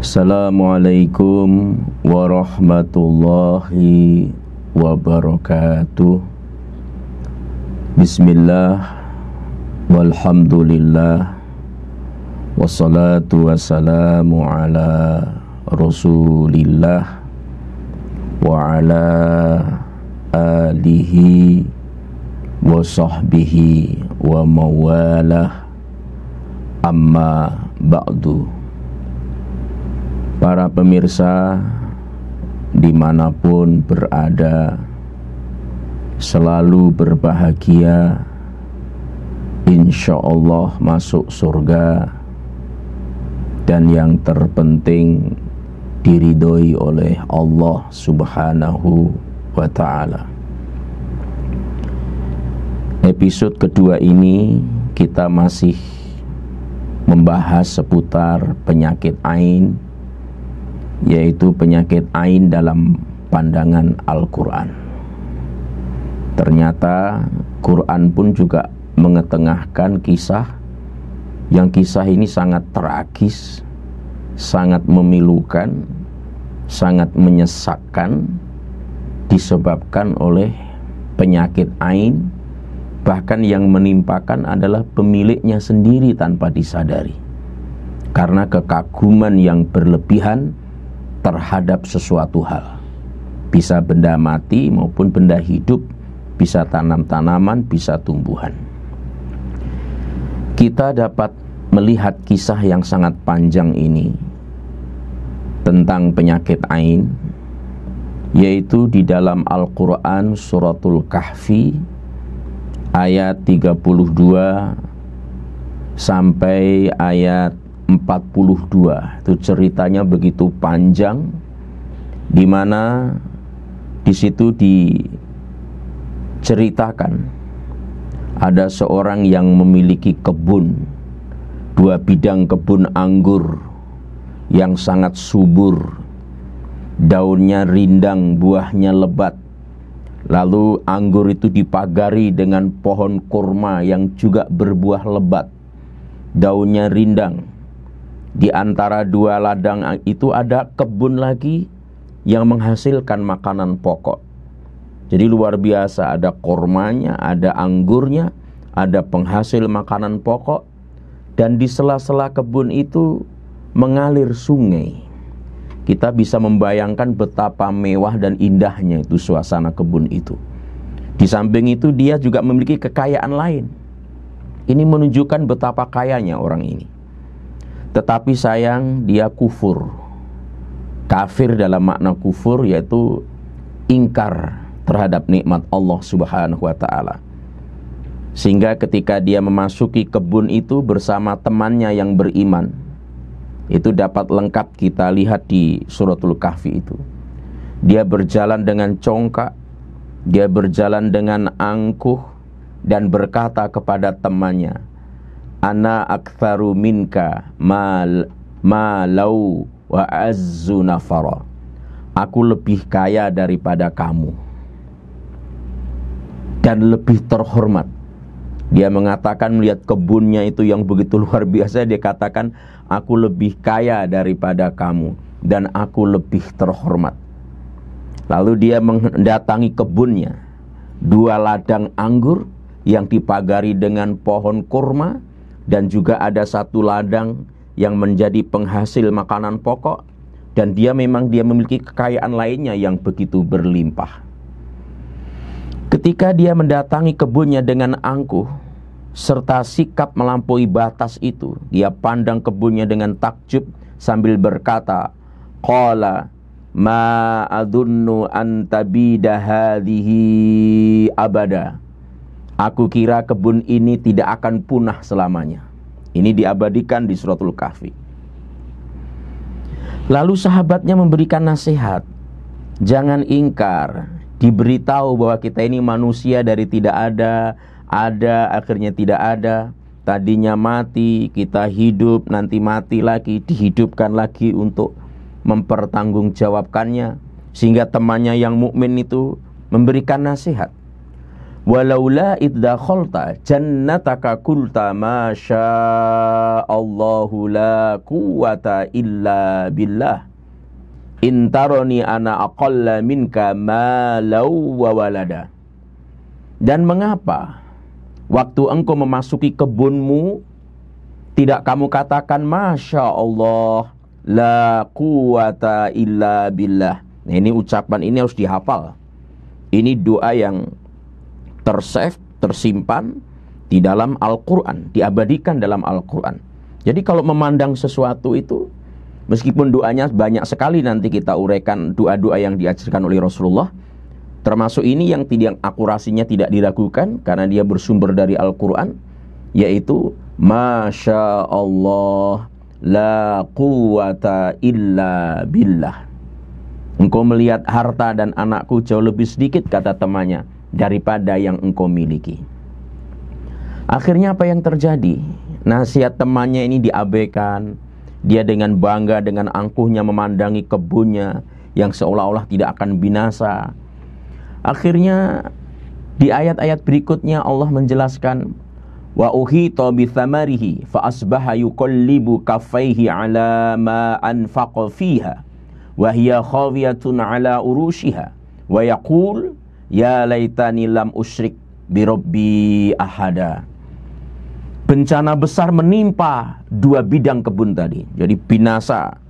Assalamualaikum warahmatullahi wabarakatuh. Bismillah, walhamdulillah, wassalatu wassalamu ala rasulillah wa ala alihi wa sahbihi wa mawalah, amma ba'du. Para pemirsa dimanapun berada, selalu berbahagia, insya Allah masuk surga, dan yang terpenting diridhoi oleh Allah Subhanahu wa ta'ala. Episode kedua ini kita masih membahas seputar penyakit ain, yaitu penyakit ain dalam pandangan Al-Quran. Ternyata Quran pun juga mengetengahkan kisah ini sangat tragis, sangat memilukan, sangat menyesakkan, disebabkan oleh penyakit ain, bahkan yang menimpakan adalah pemiliknya sendiri tanpa disadari, karena kekaguman yang berlebihan terhadap sesuatu hal. Bisa benda mati maupun benda hidup, bisa tanaman, bisa tumbuhan. Kita dapat melihat kisah yang sangat panjang ini tentang penyakit ain, yaitu di dalam Al-Quran Suratul Kahfi ayat 32 sampai ayat 42. Itu ceritanya begitu panjang, di mana di situ diceritakan ada seorang yang memiliki kebun, 2 bidang kebun anggur yang sangat subur, daunnya rindang, buahnya lebat. Lalu anggur itu dipagari dengan pohon kurma yang juga berbuah lebat, daunnya rindang. Di antara 2 ladang itu ada kebun lagi yang menghasilkan makanan pokok. Jadi luar biasa, ada kurmanya, ada anggurnya, ada penghasil makanan pokok. Dan di sela-sela kebun itu mengalir sungai. Kita bisa membayangkan betapa mewah dan indahnya itu suasana kebun itu. Di samping itu dia juga memiliki kekayaan lain. Ini menunjukkan betapa kayanya orang ini. Tetapi sayang, dia kufur. Kafir dalam makna kufur, yaitu ingkar terhadap nikmat Allah Subhanahu wa ta'ala. Sehingga ketika dia memasuki kebun itu bersama temannya yang beriman, itu dapat lengkap kita lihat di Suratul Kahfi itu. Dia berjalan dengan congkak, dia berjalan dengan angkuh, dan berkata kepada temannya, "Ana aktsaru minka malau wa azzu nafara." Aku lebih kaya daripada kamu dan lebih terhormat. Dia mengatakan melihat kebunnya itu yang begitu luar biasa, dia katakan, aku lebih kaya daripada kamu dan aku lebih terhormat. Lalu dia mendatangi kebunnya, 2 ladang anggur yang dipagari dengan pohon kurma, dan juga ada 1 ladang yang menjadi penghasil makanan pokok, dan dia memiliki kekayaan lainnya yang begitu berlimpah. Ketika dia mendatangi kebunnya dengan angkuh serta sikap melampaui batas itu, dia pandang kebunnya dengan takjub sambil berkata, qala ma adunnu an tabida hadhihi abada. Aku kira kebun ini tidak akan punah selamanya. Ini diabadikan di Suratul Kahfi. Lalu sahabatnya memberikan nasihat, jangan ingkar. Diberitahu bahwa kita ini manusia dari tidak ada, akhirnya tidak ada. Tadinya mati, kita hidup, nanti mati lagi, dihidupkan lagi untuk mempertanggungjawabkannya. Sehingga temannya yang mukmin itu memberikan nasihat, walaula iddakhalta jannataka qulta ma syaa Allah Allahu la quwata illa billah. Intaroni ana aqalla minka malau wa walada. Dan mengapa waktu engkau memasuki kebunmu tidak kamu katakan Masya Allah la quwata illa billah. Nah, ini ucapan ini harus dihafal. Ini doa yang tersave, tersimpan di dalam Al-Quran, diabadikan dalam Al-Quran. Jadi kalau memandang sesuatu itu, meskipun doanya banyak sekali, nanti kita uraikan doa-doa yang diajarkan oleh Rasulullah, termasuk ini yang akurasinya tidak diragukan karena dia bersumber dari Al-Quran, yaitu Masya Allah la quwata illa billah. Engkau melihat harta dan anakku jauh lebih sedikit, kata temannya, daripada yang engkau miliki. Akhirnya apa yang terjadi? Nasihat temannya ini diabaikan. Dia dengan bangga, dengan angkuhnya memandangi kebunnya yang seolah-olah tidak akan binasa. Akhirnya di ayat-ayat berikutnya Allah menjelaskan, wa uhita bi thamarihi fa asbaha yuqallibu kaffaihi ala ma anfaqa fiha wa hiya khawiyatun ala urushiha wa yaqul ya laitani lam usyrik bi rabbi ahada. Bencana besar menimpa dua bidang kebun tadi. Jadi binasa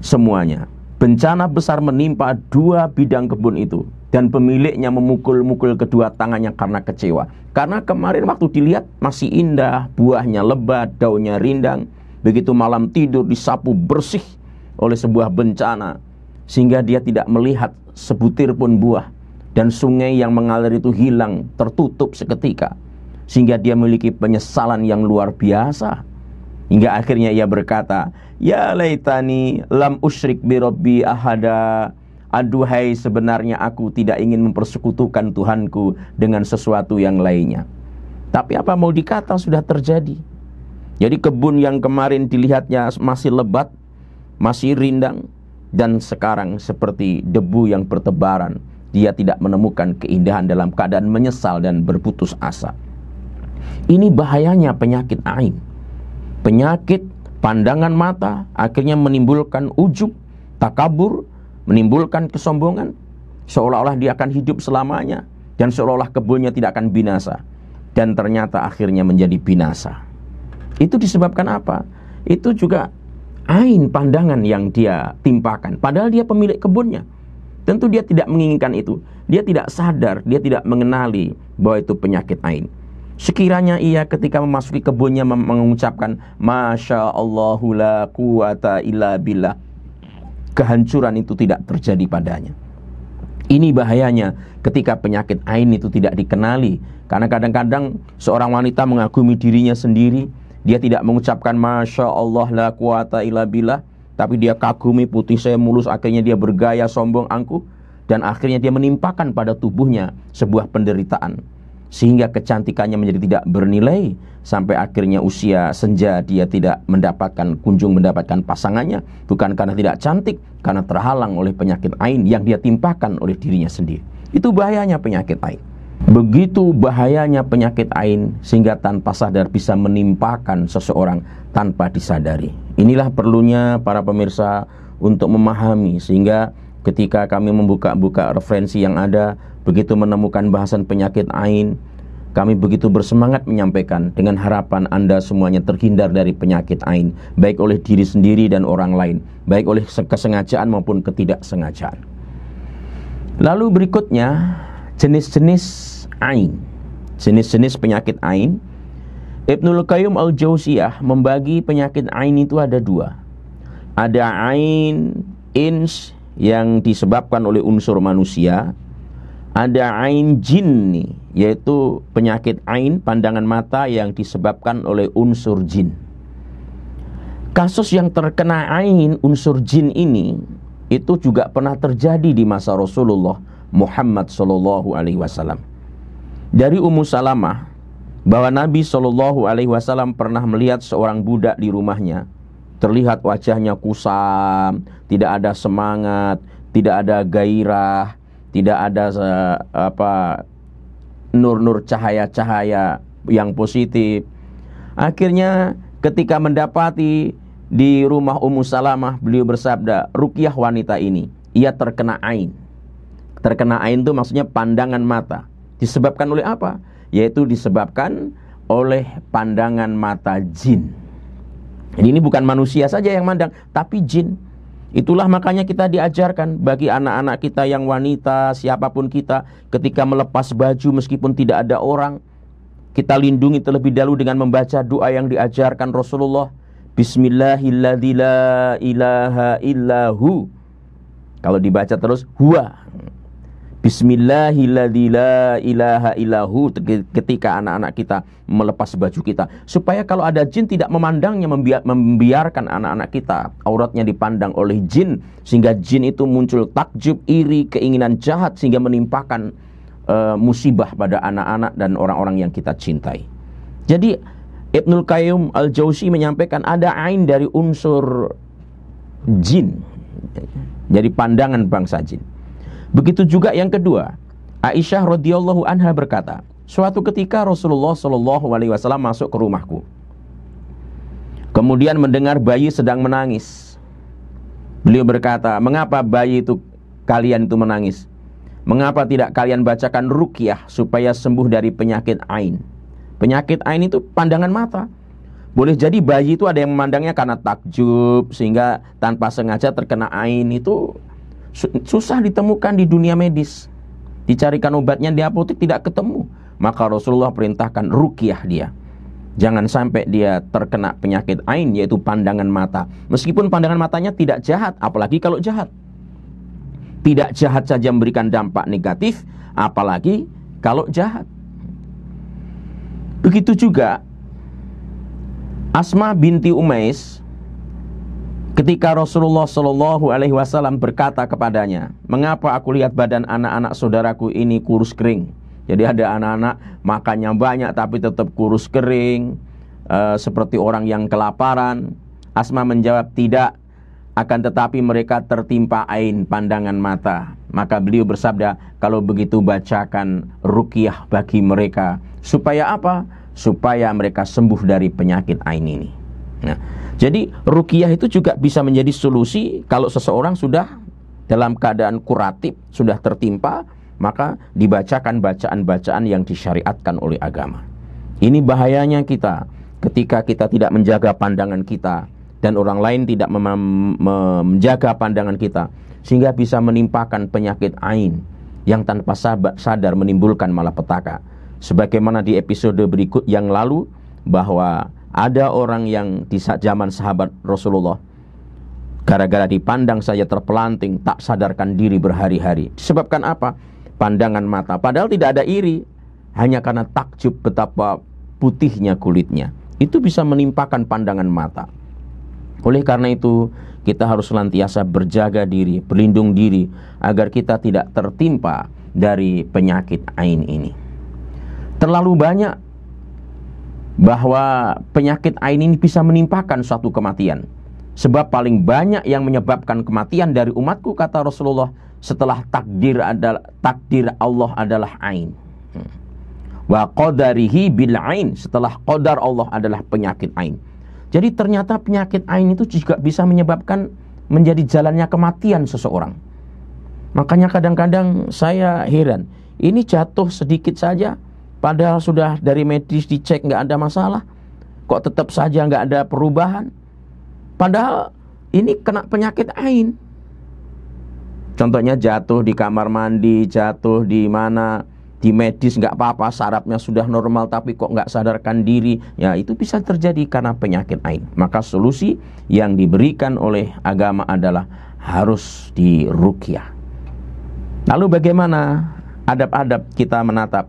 semuanya. Bencana besar menimpa dua bidang kebun itu. Dan pemiliknya memukul-mukul kedua tangannya karena kecewa. Karena kemarin waktu dilihat masih indah, buahnya lebat, daunnya rindang. Begitu malam tidur disapu bersih oleh sebuah bencana, sehingga dia tidak melihat sebutir pun buah. Dan sungai yang mengalir itu hilang, tertutup seketika, sehingga dia memiliki penyesalan yang luar biasa. Hingga akhirnya ia berkata, ya laitani lam usyrik bi rabbi ahada. Aduhai, sebenarnya aku tidak ingin mempersekutukan Tuhanku dengan sesuatu yang lainnya. Tapi apa mau dikata, sudah terjadi. Jadi kebun yang kemarin dilihatnya masih lebat, masih rindang, dan sekarang seperti debu yang bertebaran. Dia tidak menemukan keindahan, dalam keadaan menyesal dan berputus asa. Ini bahayanya penyakit ain. Penyakit pandangan mata akhirnya menimbulkan ujub, takabur, menimbulkan kesombongan, seolah-olah dia akan hidup selamanya, dan seolah-olah kebunnya tidak akan binasa, dan ternyata akhirnya menjadi binasa. Itu disebabkan apa? Itu juga ain pandangan yang dia timpakan, padahal dia pemilik kebunnya. Tentu dia tidak menginginkan itu. Dia tidak sadar, dia tidak mengenali bahwa itu penyakit ain. Sekiranya ia ketika memasuki kebunnya mengucapkan Masya Allahu la quwata illa billah, kehancuran itu tidak terjadi padanya. Ini bahayanya ketika penyakit ain itu tidak dikenali. Karena kadang-kadang seorang wanita mengagumi dirinya sendiri, dia tidak mengucapkan Masya Allah la quwata illa billah, tapi dia kagumi putih saya mulus, akhirnya dia bergaya sombong angkuh, dan akhirnya dia menimpakan pada tubuhnya sebuah penderitaan, sehingga kecantikannya menjadi tidak bernilai, sampai akhirnya usia senja dia tidak kunjung mendapatkan pasangannya, bukan karena tidak cantik, karena terhalang oleh penyakit ain yang dia timpakan oleh dirinya sendiri. Itu bahayanya penyakit ain. Begitu bahayanya penyakit ain, sehingga tanpa sadar bisa menimpakan seseorang tanpa disadari. Inilah perlunya para pemirsa untuk memahami, sehingga ketika kami membuka-buka referensi yang ada, begitu menemukan bahasan penyakit ain, kami begitu bersemangat menyampaikan dengan harapan Anda semuanya terhindar dari penyakit ain, baik oleh diri sendiri dan orang lain, baik oleh kesengajaan maupun ketidaksengajaan. Lalu berikutnya, jenis-jenis ain, jenis-jenis penyakit ain. Ibnul Qayyim al-Jauziyah membagi penyakit ain itu ada dua. Ada ain ins yang disebabkan oleh unsur manusia. Ada ain jinni, yaitu penyakit ain pandangan mata yang disebabkan oleh unsur jin. Kasus yang terkena ain unsur jin ini itu juga pernah terjadi di masa Rasulullah Muhammad SAW. Dari Ummu Salamah, bahwa Nabi SAW pernah melihat seorang budak di rumahnya, terlihat wajahnya kusam, tidak ada semangat, tidak ada gairah, tidak ada nur-nur cahaya-cahaya yang positif. Akhirnya ketika mendapati di rumah Ummu Salamah, beliau bersabda, ruqyah wanita ini, ia terkena ain. Terkena ain itu maksudnya pandangan mata. Disebabkan oleh apa? Yaitu disebabkan oleh pandangan mata jin. Jadi ini bukan manusia saja yang mandang, tapi jin. Itulah makanya kita diajarkan bagi anak-anak kita yang wanita, siapapun kita, ketika melepas baju meskipun tidak ada orang, kita lindungi terlebih dahulu dengan membaca doa yang diajarkan Rasulullah. Bismillahilladzi la ilaha illahu. Kalau dibaca terus huwa. Bismillahilladzi la ilaha illahu ketika anak-anak kita melepas baju kita, supaya kalau ada jin tidak memandangnya, membiarkan anak-anak kita auratnya dipandang oleh jin, sehingga jin itu muncul takjub, iri, keinginan jahat, sehingga menimpakan musibah pada anak-anak dan orang-orang yang kita cintai. Jadi Ibnul Qayyim Al-Jauzi menyampaikan ada ain dari unsur jin, jadi pandangan bangsa jin. Begitu juga yang kedua, Aisyah radhiyallahu anha berkata, suatu ketika Rasulullah shallallahu alaihi wasallam masuk ke rumahku, kemudian mendengar bayi sedang menangis. Beliau berkata, mengapa bayi itu kalian itu menangis? Mengapa tidak kalian bacakan ruqyah supaya sembuh dari penyakit ain? Penyakit ain itu pandangan mata. Boleh jadi bayi itu ada yang memandangnya karena takjub, sehingga tanpa sengaja terkena ain. Itu susah ditemukan di dunia medis. Dicarikan obatnya di apotek tidak ketemu. Maka Rasulullah perintahkan ruqyah dia. Jangan sampai dia terkena penyakit ain, yaitu pandangan mata. Meskipun pandangan matanya tidak jahat, apalagi kalau jahat. Tidak jahat saja memberikan dampak negatif, apalagi kalau jahat. Begitu juga Asma binti Umais, ketika Rasulullah Shallallahu Alaihi Wasallam berkata kepadanya, mengapa aku lihat badan anak-anak saudaraku ini kurus kering? Jadi ada anak-anak makannya banyak tapi tetap kurus kering, seperti orang yang kelaparan. Asma menjawab, tidak, akan tetapi mereka tertimpa ain, pandangan mata. Maka beliau bersabda, kalau begitu bacakan ruqyah bagi mereka. Supaya apa? Supaya mereka sembuh dari penyakit ain ini. Nah, jadi ruqyah itu juga bisa menjadi solusi kalau seseorang sudah dalam keadaan kuratif, sudah tertimpa, maka dibacakan bacaan-bacaan yang disyariatkan oleh agama. Ini bahayanya kita ketika kita tidak menjaga pandangan kita dan orang lain tidak menjaga pandangan kita, sehingga bisa menimpakan penyakit ain yang tanpa sadar menimbulkan malapetaka. Sebagaimana di episode berikut yang lalu, bahwa ada orang yang di zaman sahabat Rasulullah, gara-gara dipandang saja terpelanting, tak sadarkan diri berhari-hari. Disebabkan apa? Pandangan mata. Padahal tidak ada iri, hanya karena takjub betapa putihnya kulitnya. Itu bisa menimpakan pandangan mata. Oleh karena itu, kita harus senantiasa berjaga diri, berlindung diri, agar kita tidak tertimpa dari penyakit ain ini. Terlalu banyak bahwa penyakit ain ini bisa menimpakan suatu kematian. Sebab paling banyak yang menyebabkan kematian dari umatku, kata Rasulullah, setelah takdir Allah adalah ain. Wa qadarihi bil ain, setelah qadar Allah adalah penyakit ain. Jadi ternyata penyakit ain itu juga bisa menyebabkan menjadi jalannya kematian seseorang. Makanya kadang-kadang saya heran, ini jatuh sedikit saja, padahal sudah dari medis dicek nggak ada masalah, kok tetap saja nggak ada perubahan. Padahal ini kena penyakit ain. Contohnya jatuh di kamar mandi, jatuh di mana, di medis nggak apa-apa, sarafnya sudah normal, tapi kok nggak sadarkan diri. Ya itu bisa terjadi karena penyakit ain. Maka solusi yang diberikan oleh agama adalah harus diruqyah. Lalu bagaimana adab-adab kita menatap?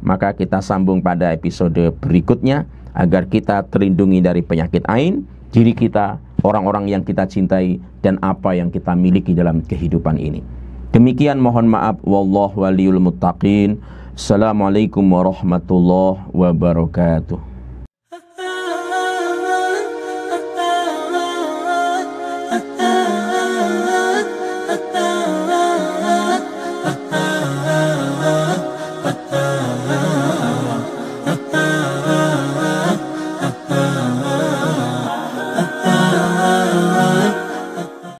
Maka kita sambung pada episode berikutnya, agar kita terlindungi dari penyakit ain, diri kita, orang-orang yang kita cintai, dan apa yang kita miliki dalam kehidupan ini. Demikian, mohon maaf. Wallahu waliyul muttaqin. Assalamualaikum warahmatullahi wabarakatuh.